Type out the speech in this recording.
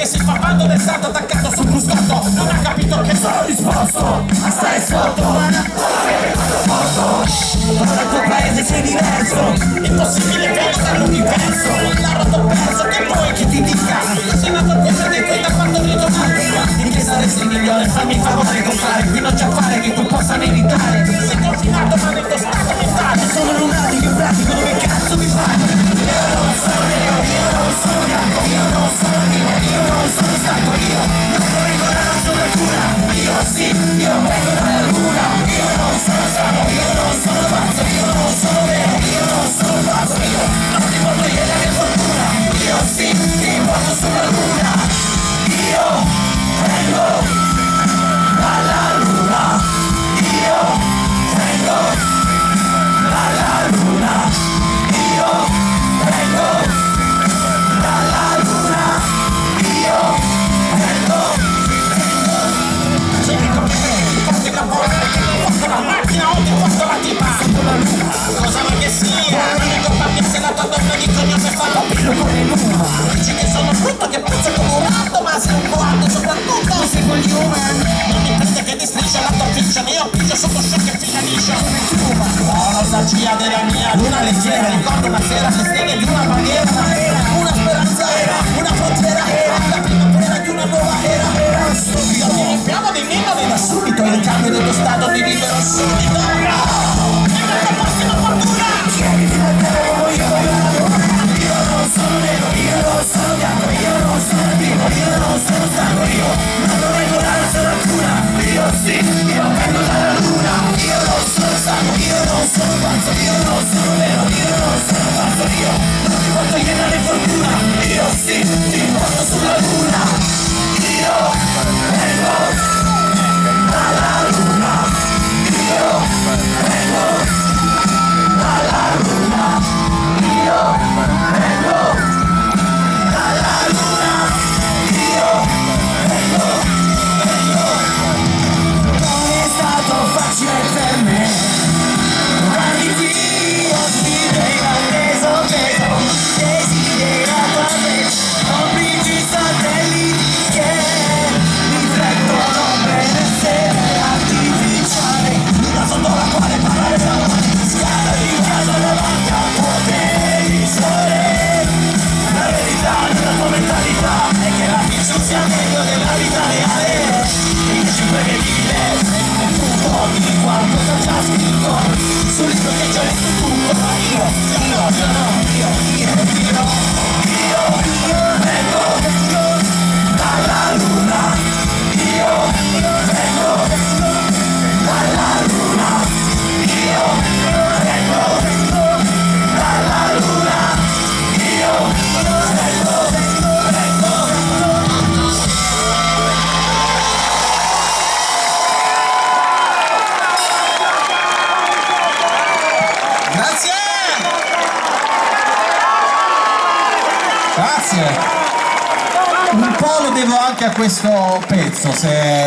si fa quando è stato attaccato sul cruscotto. Non ha capito che sono disposto a stare sotto. Ora il tuo paese sei diverso, impossibile piano dall'universo. La rotta perso, che vuoi che ti dica? Sei nato al piano dei tuoi da quando rido magica. In che saresti il migliore, fammi il favore di comprare. Qui non c'è affare che tu possa evitare. Sei confinato ma nel tuo stato mentale. Sono lunatico in pratico, dove cazzo mi fai? Io non sono nero, io non sono bianco, io non sono vivo, io non sono stanco, io non vengo dalla sola cura. Io sì, io vengo dalla luna. Io non sono strano, io non sono pazzo, io non sono vero, io non sono pazzo, io non ti porto ieri che fortuna. Io sì, ti porto sulla luna. Io vengo dalla luna. Io vengo dalla luna. Io vengo dalla luna. Io vengo. Se mi comprende, porti la porta perché non porto la macchina o ti porto la tipa sotto la luna. Cosa vuoi che sia? Non è colpa mia se la tua donna di cognome fa l'opino come l'uno. Dici che sono brutto, che puzza come un ratto, ma sei un boato soprattutto un sequel human. Non mi prende che distriscia la tua fiction, io piglio sotto shock e fila liscia come fiuma. Ho nostalgia della mia luna leggera, ricordo una sera le stelle di una bandiera, ma era una speranza, era una frontiera, era la primavera di una nuova era. Io ti rimpiamo di vincoli da subito, il cambio dello stato di libero subito. No! È la prossima fortuna! Chiediti da te, io non sono nero, io non sono bianco, io non sono vivo, io non sono stanco, io non vengo dalla sola cura. Io sì, io vengo dalla luna. Io non sono stanco, io non sono pazzo, io non sono vero, io non sono pazzo, io non ti porto ieri alle fortuna. Io sì, ti porto sulla luna. Io vengo dalla luna. Io vengo dalla luna. Io vengo dalla luna. Io vengo. Non è stato facile per me. Guardi qui, ospite, atteso, vedo, desiderato a me. Obblighi satelliti che riflettono benessere artificiale. Luna sotto la quale parlare davanti, scala di casa davanti a televisore. La verità della tua mentalità è che la fiction sia meglio della vita reale. Invece imprevedibile, sei un punto di quanto sta già scritto sul libro che c'è su tutto. Ma io vengo dalla luna. Io vengo dalla luna. Io vengo dalla luna. Io Grazie! Grazie! Un po' lo devo anche a questo pezzo, se